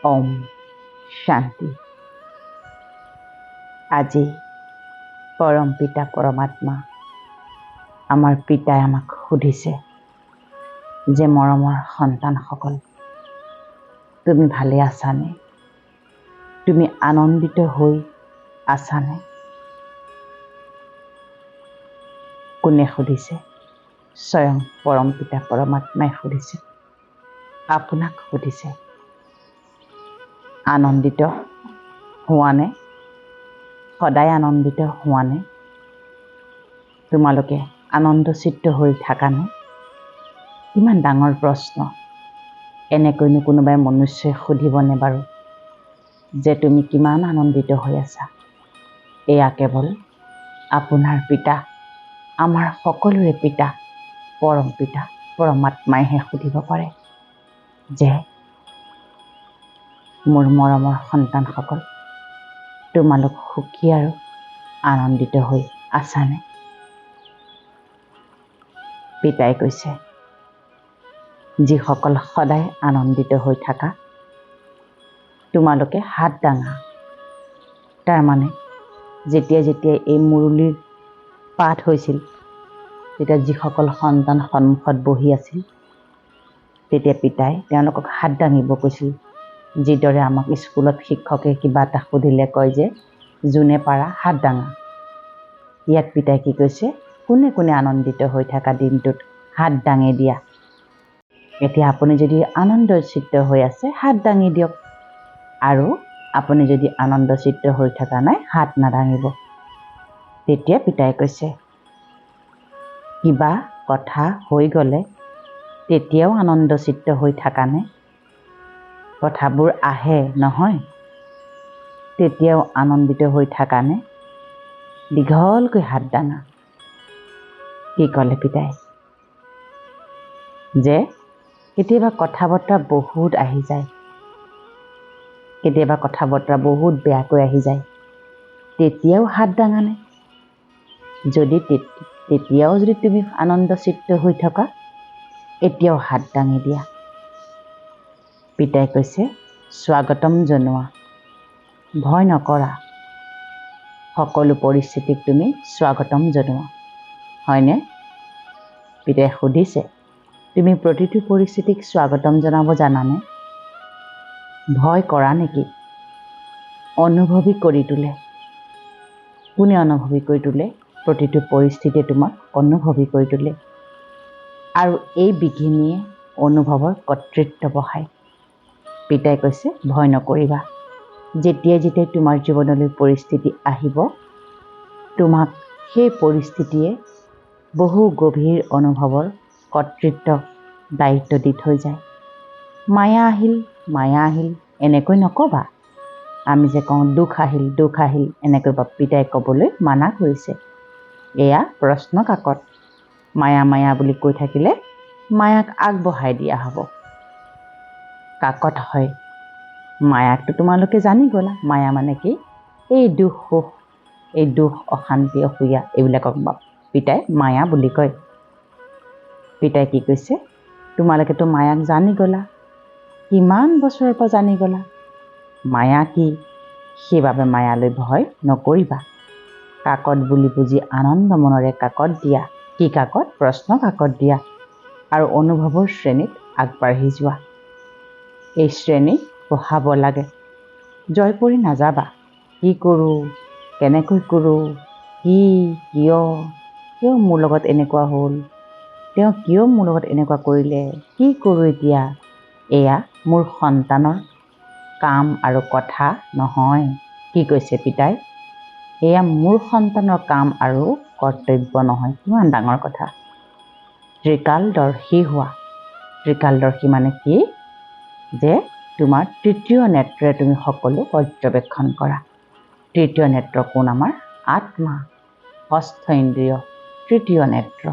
ওম শান্তি। আজি পৰম পিতা পৰমাত্মা আমাৰ পিতাই আমাক সুধিছে যে মৰমৰ সন্তানসকল, তুমি ভালে আছানে? তুমি আনন্দিত হৈ আছানে? কোনে সুধিছে? স্বয়ং পৰম পিতা পৰমাত্মাই সুধিছে, আপোনাক সুধিছে। আনন্দিত হোৱানে? সদায় আনন্দিত হোৱানে? তোমালোকে আনন্দচিত্ত হৈ থাকানে? ইমান ডাঙৰ প্ৰশ্ন। এনেকৈনো কোনোবাই মনুষ্যই সুধিবনে বাৰু যে তুমি কিমান আনন্দিত হৈ আছা? এয়া কেৱল আপোনাৰ পিতা, আমাৰ সকলোৰে পিতা, পৰম পিতা পৰমাত্মাইহে সুধিব পাৰে যে মোৰ মৰমৰ সন্তানসকল, তোমালোক সুখী আৰু আনন্দিত হৈ আছানে? পিতাই কৈছে, যিসকল সদায় আনন্দিত হৈ থাকা, তোমালোকে হাত দাঙা। তাৰমানে যেতিয়া এই মুৰুলীৰ পাঠ হৈছিল, তেতিয়া যিসকল সন্তান সন্মুখত বহি আছিল, তেতিয়া পিতাই তেওঁলোকক হাত দাঙিব কৈছিল। যিদৰে আমাক স্কুলত শিক্ষকে কিবা এটা সুধিলে কয় যে যোনে পাৰা হাত দাঙা। ইয়াত পিতাই কি কৈছে? কোনে কোনে আনন্দিত হৈ থকা দিনটোত হাত দাঙি দিয়া। এতিয়া আপুনি যদি আনন্দচিত্ত হৈ আছে, হাত দাঙি দিয়ক। আৰু আপুনি যদি আনন্দচিত্ত হৈ থকা নাই, হাত নাদাঙিব। তেতিয়া পিতাই কৈছে, কিবা কথা হৈ গ'লে তেতিয়াও আনন্দচিত্ত হৈ থাকানে? কথাবোৰ আহে নহয়, তেতিয়াও আনন্দিত হৈ থাকানে? দীঘলকৈ হাত দাঙা। কি ক'লে পিতাই? যে কেতিয়াবা কথা বতৰা বহুত আহি যায়, কেতিয়াবা কথা বতৰা বহুত বেয়াকৈ আহি যায়, তেতিয়াও হাত দাঙানে? তেতিয়াও যদি তুমি আনন্দচিত্ত হৈ থকা, এতিয়াও হাত দাঙি দিয়া। পিতাই কৈছে, স্বাগতম জনোৱা, ভয় নকৰা। সকলো পৰিস্থিতিক তুমি স্বাগতম জনোৱা। হয়নে? পিতাই সুধিছে, তুমি প্ৰতিটো পৰিস্থিতিক স্বাগতম জনাব জানানে? ভয় কৰা নেকি? অনুভৱী কৰি তোলে। কোনে অনুভৱী কৰি তোলে? প্ৰতিটো পৰিস্থিতিয়ে তোমাক অনুভৱী কৰি তোলে। আৰু এই বিঘিনিয়ে অনুভৱৰ কৰ্তৃত্ব বঢ়ায়। পিতাই কৈছে, ভয় নকৰিবা। যেতিয়াই তোমাৰ জীৱনলৈ পৰিস্থিতি আহিব, তোমাক সেই পৰিস্থিতিয়ে বহু গভীৰ অনুভৱৰ কৰ্তৃত্ব দায়িত্ব দি থৈ যায়। মায়া আহিল এনেকৈ নক'বা। আমি যে কওঁ দুখ আহিল এনেকৈ পিতাই ক'বলৈ মানা কৰিছে। এয়া প্ৰশ্ন কাকত। মায়া বুলি কৈ থাকিলে মায়াক আগবঢ়াই দিয়া হ'ব। কাকত হয়। মায়াকটো তোমালোকে জানি গ'লা। মায়া মানে কি? এই দুখ সুখ, এই দুখ অশান্তি অসূয়া এইবিলাকক পিতাই মায়া বুলি কয়। পিতাই কি কৈছে? তোমালোকেতো মায়াক জানি গ'লা। কিমান বছৰৰ পৰা জানি গ'লা? মায়া কি? সেইবাবে মায়ালৈ ভয় নকৰিবা। কাকত বুলি বুজি আনন্দ মনেৰে কাকত দিয়া। কি কাকত? প্ৰশ্ন কাকত দিয়া। আৰু অনুভৱৰ শ্ৰেণীত আগবাঢ়ি যোৱা। এই শ্ৰেণী বঢ়াব লাগে। জয় পৰি নাযাবা। কি কৰোঁ, কেনেকৈ কৰোঁ, কিয় মোৰ লগত এনেকুৱা হ'ল, তেওঁ কিয় মোৰ লগত এনেকুৱা কৰিলে, কি কৰোঁ এতিয়া? এয়া মোৰ সন্তানৰ কাম আৰু কথা নহয়। কি কৈছে পিতাই? এয়া মোৰ সন্তানৰ কাম আৰু কৰ্তব্য নহয়। কিমান ডাঙৰ কথা। ত্ৰিকালদৰ্শী হোৱা। ত্ৰিকালদৰ্শী মানে কি? যে তোমাৰ তৃতীয় নেত্ৰৰে তুমি সকলো পৰ্যবেক্ষণ কৰা। তৃতীয় নেত্ৰ কোন? আমাৰ আত্মা। ষষ্ঠ ইন্দ্ৰিয়, তৃতীয় নেত্ৰ।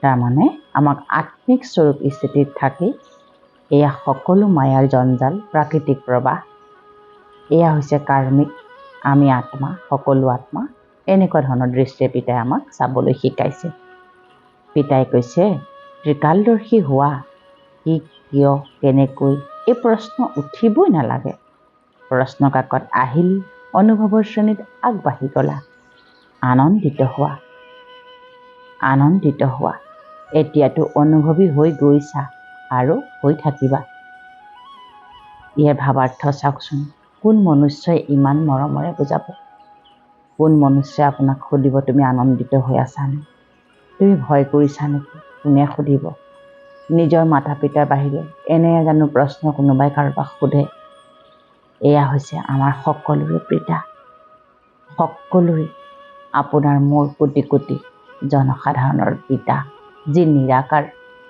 তাৰমানে আমাক আত্মিক স্বৰূপ স্থিতিত থাকি এয়া সকলো মায়াৰ জঞ্জাল, প্ৰাকৃতিক প্ৰবাহ। এয়া হৈছে কাৰ্মিক। আমি আত্মা, সকলো আত্মা। এনেকুৱা ধৰণৰ দৃষ্টিৰে পিতাই আমাক চাবলৈ শিকাইছে। পিতাই কৈছে, ত্ৰিকালদৰ্শী হোৱা। কি, কিয়, কেনেকৈ, এই প্ৰশ্ন উঠিবই নালাগে। প্ৰশ্ন কাকত আহিল, অনুভৱৰ শ্ৰেণীত আগবাঢ়ি গলা। আনন্দিত হোৱা। এতিয়াতো অনুভৱী হৈ গৈছা আৰু হৈ থাকিবা। ইয়াৰ ভাৱাৰ্থ চাওকচোন। কোন মনুষ্যই ইমান মৰমৰে বুজাব? কোন মনুষ্যই আপোনাক সুধিব তুমি আনন্দিত হৈ আছানে? তুমি ভয় কৰিছা নেকি? কোনে সুধিব? নিজৰ মাতা পিতাৰ বাহিৰে এনে জানো প্ৰশ্ন কোনোবাই কাৰোবাক সোধে? এয়া হৈছে আমাৰ সকলোৰে পিতা, সকলোৰে, আপোনাৰ মোৰ কোটি কোটি জনসাধাৰণৰ পিতা, যি নিৰাকাৰ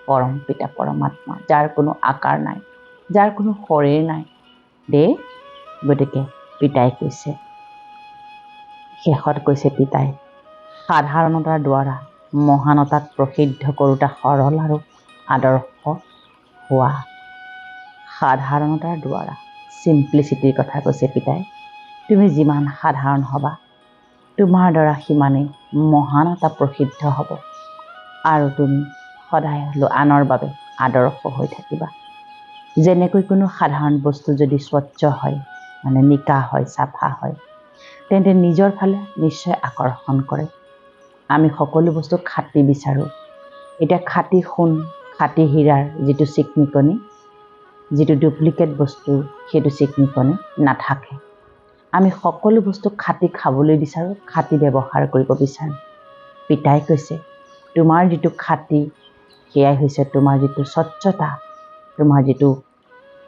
পৰম পিতা পৰমাত্মা, যাৰ কোনো আকাৰ নাই, যাৰ কোনো শৰীৰ নাই দেই। গতিকে পিতাই কৈছে, শেষত কৈছে পিতাই, সাধাৰণতাৰ দ্বাৰা মহানতাক প্ৰসিদ্ধ কৰোঁতা সৰল আৰু আদৰ্শ হোৱা। সাধাৰণতাৰ দ্বাৰা, চিম্প্লিচিটিৰ কথা কৈছে পিতাই। তুমি যিমান সাধাৰণ হবা, তোমাৰ দ্বাৰা সিমানেই মহানতা প্ৰসিদ্ধ হ'ব আৰু তুমি সদায় আনৰ বাবে আদৰ্শ হৈ থাকিবা। যেনেকৈ কোনো সাধাৰণ বস্তু যদি স্বচ্ছ হয়, মানে নিকা হয়, চাফা হয়, তেন্তে নিজৰ ফালে নিশ্চয় আকৰ্ষণ কৰে। আমি সকলো বস্তু খাটি বিচাৰোঁ। এতিয়া খাটি সোণ, খাটি হীৰাৰ যিটো চিকমিকনি, যিটো ডুপ্লিকেট বস্তু সেইটো চিকমিকনি নাথাকে। আমি সকলো বস্তু খাটি খাবলৈ বিচাৰোঁ, খাটি ব্যৱহাৰ কৰিব বিচাৰোঁ। পিতাই কৈছে, তোমাৰ যিটো খাটি, সেয়াই হৈছে তোমাৰ যিটো স্বচ্ছতা,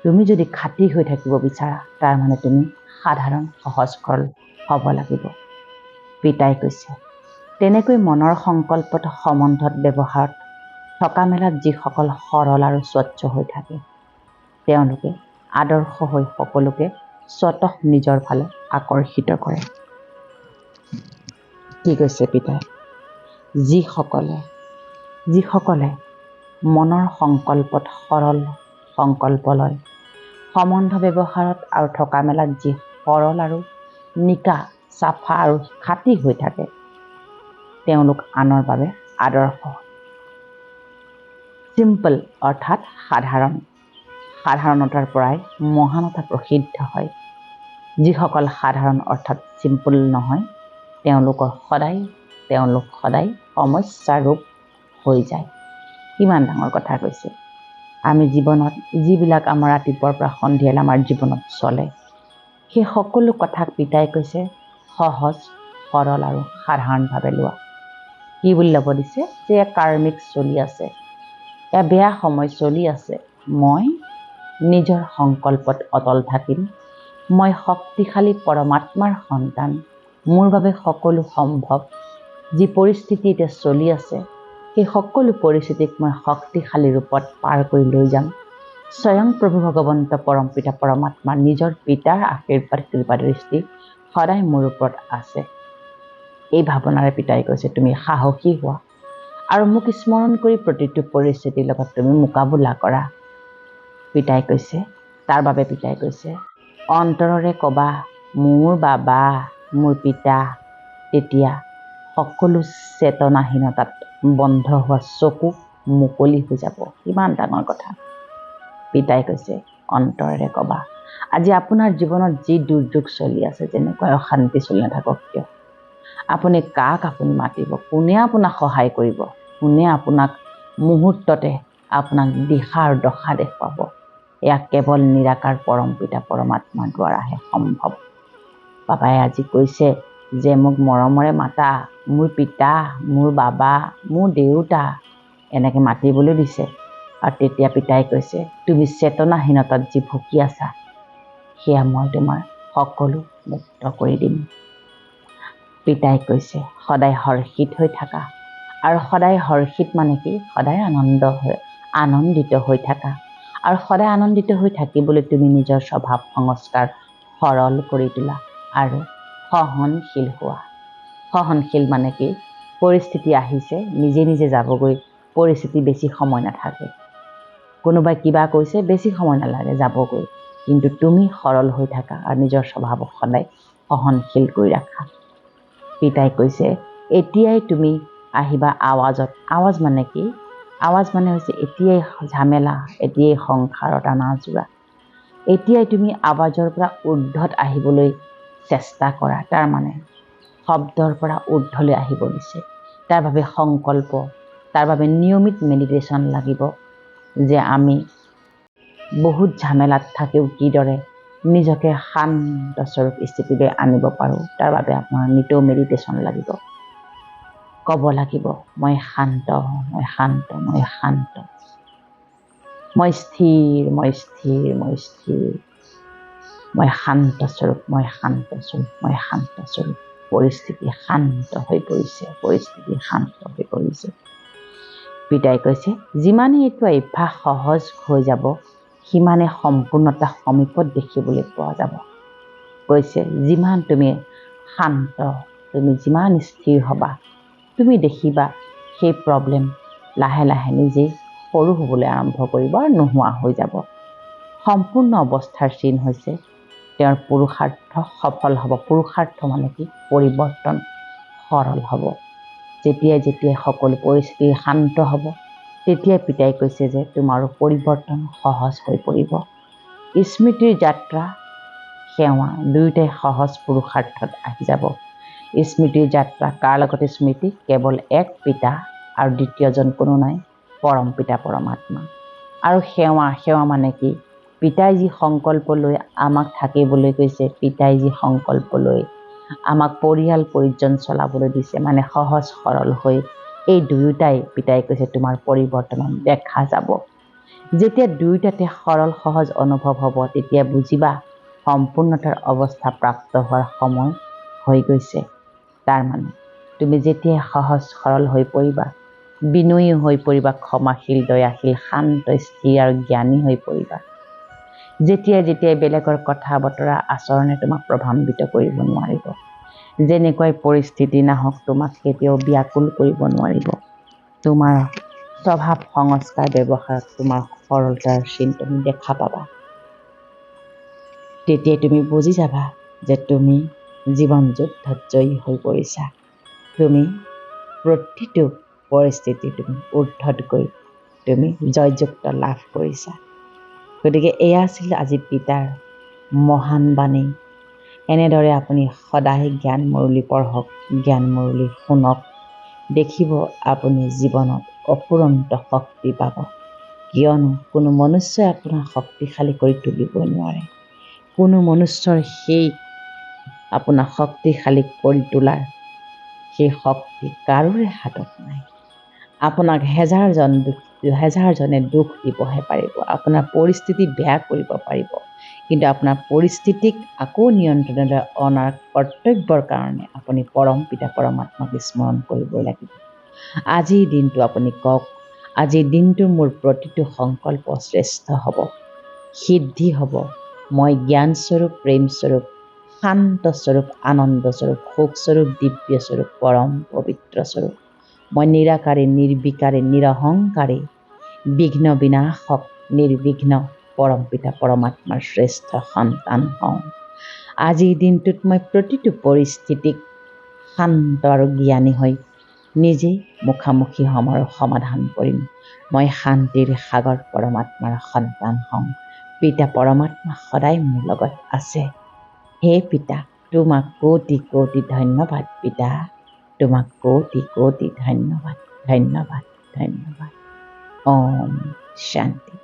তুমি যদি খাটি হৈ থাকিব বিচাৰা, তাৰ মানে তুমি সাধাৰণ সহজ সৰল হ'ব লাগিব। পিতাই কৈছে, তেনেকৈ মনৰ সংকল্পত, সম্বন্ধত, ব্যৱহাৰত, থকা মেলাত যিসকল সৰল আৰু স্বচ্ছ হৈ থাকে, তেওঁলোকে আদৰ্শ হৈ সকলোকে স্বতঃ নিজৰ ফালে আকৰ্ষিত কৰে। কি কৈছে পিতাই? যিসকলে মনৰ সংকল্পত সৰল সংকল্প লয়, সম্বন্ধ ব্যৱহাৰত আৰু থকা মেলাত যি সৰল আৰু নিকা, চাফা আৰু খাটি হৈ থাকে, তেওঁলোক আনৰ বাবে আদৰ্শ। চিম্পল অৰ্থাৎ সাধাৰণতাৰ পৰাই মহানতা প্ৰসিদ্ধ হয়। যিসকল সাধাৰণ অৰ্থাৎ চিম্পল নহয়, তেওঁলোক সদায় সমস্যাৰূপ হৈ যায়। কিমান ডাঙৰ কথা কৈছে। আমি জীৱনত যিবিলাক আমাৰ ৰাতিপুৱাৰ পৰা সন্ধিয়ালৈ আমাৰ জীৱনত চলে, সেই সকলো কথাক পিতাই কৈছে সহজ, সৰল আৰু সাধাৰণভাৱে লোৱা। কি বুলি ল'ব দিছে? যে কাৰ্মিক চলি আছে, এয়া বেয়া সময় চলি আছে, মই নিজৰ সংকল্পত অটল থাকিম। মই শক্তিশালী পৰমাত্মাৰ সন্তান, মোৰ বাবে সকলো সম্ভৱ। যি পৰিস্থিতি এতিয়া চলি আছে, সেই সকলো পৰিস্থিতিক মই শক্তিশালী ৰূপত পাৰ কৰি লৈ যাম। স্বয়ং প্ৰভু ভগৱন্ত পৰম পিতা পৰমাত্মা নিজৰ পিতাৰ আশীৰ্বাদ কৃপা দৃষ্টি সদায় মোৰ ওপৰত আছে। এই ভাৱনাৰে পিতাই কৈছে, তুমি সাহসী হোৱা আৰু মোক স্মৰণ কৰি প্ৰতিটো পৰিস্থিতিৰ লগত তুমি মোকাবিলা কৰা। পিতাই কৈছে, তাৰ বাবে পিতাই কৈছে, অন্তৰৰে কবা মোৰ বাবা, মোৰ পিতা। তেতিয়া সকলো চেতনাহীনতাত বন্ধ হোৱা চকু মুকলি হৈ যাব। কিমান ডাঙৰ কথা। পিতাই কৈছে, অন্তৰেৰে কবা। আজি আপোনাৰ জীৱনত যি দুৰ্যোগ চলি আছে, যেনেকৈ অশান্তি চলি নাথাকক কিয়, আপুনি কাক আপুনি মাতিব? কোনে আপোনাক সহায় কৰিব? কোনে আপোনাক মুহূৰ্ততে আপোনাক দিশা আৰু দশা দেখুৱাব? এয়া কেৱল নিৰাকাৰ পৰম পিতা পৰমাত্মাৰ দ্বাৰাহে সম্ভৱ। বাবাই আজি কৈছে যে মোক মৰমৰে মাতা, মোৰ পিতা, মোৰ বাবা, মোৰ দেউতা, এনেকৈ মাতিবলৈ দিছে। আৰু তেতিয়া পিতাই কৈছে, তুমি চেতনাহীনতাত যি ভুকি আছা, সেয়া মই তোমাৰ সকলো মুক্ত কৰি দিম। পিতাই কৈছে, সদায় হৰ্ষিত হৈ থাকা। আৰু সদায় হৰ্ষিত মানে কি? সদায় আনন্দিত হৈ থাকা। আৰু সদায় আনন্দিত হৈ থাকিবলৈ তুমি নিজৰ স্বভাৱ সংস্কাৰ সৰল কৰি তোলা আৰু সহনশীল হোৱা। সহনশীল মানে কি? পৰিস্থিতি আহিছে, নিজে নিজে যাবগৈ। পৰিস্থিতি বেছি সময় নাথাকে। কোনোবাই কিবা কৈছে, বেছি সময় নালাগে, যাবগৈ। কিন্তু তুমি সৰল হৈ থাকা আৰু নিজৰ স্বভাৱক সদায় সহনশীল কৰি ৰাখা। পিতাই কৈছে, এতিয়াই তুমি আহিবা আৱাজত। আৱাজ মানে কি? আৱাজ মানে হৈছে এতিয়াই ঝামেলা, এতিয়াই সংসাৰত আনা যোৰা, এতিয়াই তুমি আৱাজৰ পৰা ঊৰ্ধত আহিবলৈ চেষ্টা কৰা, তাৰমানে শব্দৰ পৰা ঊৰ্ধলৈ আহিব দিছে। তাৰ বাবে সংকল্প, তাৰ বাবে নিয়মিত মেডিটেশ্যন লাগিব, যে আমি বহুত ঝামেলাত থাকিও কিদৰে নিজকে শান্ত স্বৰূপ স্থিতিলৈ আনিব পাৰোঁ, তাৰ বাবে আপোনাৰ নিতৌ মেডিটেশ্যন লাগিব। ক'ব লাগিব, মই শান্ত, মই শান্ত, মই শান্ত, মই স্থিৰ, মই স্থিৰ, মই স্থিৰ, মই শান্ত স্বৰূপ, মই শান্ত স্বৰূপ, মই শান্ত স্বৰূপ। পৰিস্থিতি শান্ত হৈ পৰিছে, পৰিস্থিতি শান্ত হৈ পৰিছে। পিতাই কৈছে, যিমানে এইটো অভ্যাস সহজ হৈ যাব, সিমানে সম্পূৰ্ণতা সমীপত দেখিবলৈ পোৱা যাব। কৈছে, যিমান তুমি শান্ত, তুমি যিমান স্থিৰ হ'বা, তুমি দেখিবা সেই প্ৰব্লেম লাহে লাহে নিজেই সৰু হ'বলৈ আৰম্ভ কৰিব আৰু নোহোৱা হৈ যাব। সম্পূৰ্ণ অৱস্থাৰ চিন হৈছে তেওঁৰ পুৰুষাৰ্থ সফল হ'ব। পুৰুষাৰ্থ মানে কি? পৰিৱৰ্তন সৰল হ'ব। যেতিয়াই যেতিয়াই সকলো পৰিস্থিতি শান্ত হ'ব, তেতিয়াই পিতাই কৈছে যে তোমাৰো পৰিৱৰ্তন সহজ হৈ পৰিব। স্মৃতিৰ যাত্ৰা, সেৱা দুয়োটাই সহজ পুৰুষাৰ্থত আহি যাব। স্মৃতিৰ যাত্ৰা, কাৰ লগত স্মৃতি? কেৱল এক পিতা আৰু দ্বিতীয়জন কোনো নাই, পৰম পিতা পৰমাত্মা। আৰু সেৱা, সেৱা মানে কি? পিতাই যি সংকল্প লৈ আমাক থাকিবলৈ কৈছে, পিতাই যি সংকল্প লৈ আমাক পৰিয়াল পৰিজন চলাবলৈ দিছে, মানে সহজ সৰল হৈ, এই দুয়োটাই পিতাই কৈছে তোমাৰ পৰিৱৰ্তনত দেখা যাব। যেতিয়া দুয়োটাতে সৰল সহজ অনুভৱ হ'ব, তেতিয়া বুজিবা সম্পূৰ্ণতাৰ অৱস্থা প্ৰাপ্ত হোৱাৰ সময় হৈ গৈছে। তাৰমানে তুমি যেতিয়াই সহজ সৰল হৈ পৰিবা, বিনয়ী হৈ পৰিবা, ক্ষমাশীল, দয়াশীল, শান্ত, স্থিৰ আৰু জ্ঞানী হৈ পৰিবা, যেতিয়াই যেতিয়াই বেলেগৰ কথা বতৰা আচৰণে তোমাক প্ৰভাৱান্বিত কৰিব নোৱাৰিব, যেনেকুৱাই পৰিস্থিতি নাহক তোমাক কেতিয়াও ব্যাকুল কৰিব নোৱাৰিব। তোমাৰ স্বভাৱ, সংস্কাৰ, ব্যৱহাৰত তোমাৰ সৰলতাৰ চিন তুমি দেখা পাবা। তেতিয়াই তুমি বুজি যাবা যে তুমি জীৱন যুদ্ধত জয়ী হৈ পৰিছা। তুমি প্ৰতিটো পৰিস্থিতি তুমি ঊৰ্ধত গৈ তুমি জয়যুক্ত লাভ কৰিছা। গতিকে এয়া আছিল আজি পিতাৰ মহান বাণী। এনেদৰে আপুনি সদায় জ্ঞান মুৰলী পঢ়ক, জ্ঞান মুৰলী শুনক, দেখিব আপুনি জীৱনত অফুৰন্ত শক্তি পাব। কিয়নো কোনো মনুষ্যই আপোনাৰ শক্তিশালী কৰি তুলিব নোৱাৰে। কোনো মনুষ্যৰ সেই আপোনাক শক্তিশালী কৰি তোলাৰ সেই শক্তি কাৰোৰে হাতত নাই। আপোনাক হেজাৰজনে দুখ দিবহে পাৰিব, আপোনাৰ পৰিস্থিতি বেয়া কৰিব পাৰিব, কিন্তু আপোনাৰ পৰিস্থিতিক আকৌ নিয়ন্ত্ৰণলৈ অনাৰ কৰ্তব্যৰ কাৰণে আপুনি পৰম পিতা পৰমাত্মাক স্মৰণ কৰিবই লাগিব। আজিৰ দিনটো আপুনি কওক, আজিৰ দিনটো মোৰ প্ৰতিটো সংকল্প শ্ৰেষ্ঠ হ'ব, সিদ্ধি হ'ব। মই জ্ঞানস্বৰূপ, প্ৰেমস্বৰূপ, শান্তস্বৰূপ, আনন্দস্বৰূপ, সুখস্বৰূপ, দিব্যস্বৰূপ, পৰম পবিত্ৰ স্বৰূপ। মই নিৰাকাৰী, নিৰ্বিকাৰী, নিৰহংকাৰী, বিঘ্ন বিনাশক, নিৰ্বিঘ্ন পৰম পিতা পৰমাত্মাৰ শ্ৰেষ্ঠ সন্তান হওঁ। আজিৰ দিনটোত মই প্ৰতিটো পৰিস্থিতিক শান্ত আৰু জ্ঞানী হৈ নিজেই মুখামুখি হ'ম আৰু সমাধান কৰিম। মই শান্তিৰ সাগৰ পৰমাত্মাৰ সন্তান হওঁ। পিতা পৰমাত্মা সদায় মোৰ লগত আছে। হে পিতা, তোমাক কোটি কোটি ধন্যবাদ পিতা, তোমাক কোটি কোটি ধন্যবাদ, ধন্যবাদ, ধন্যবাদ। ওম শান্তি।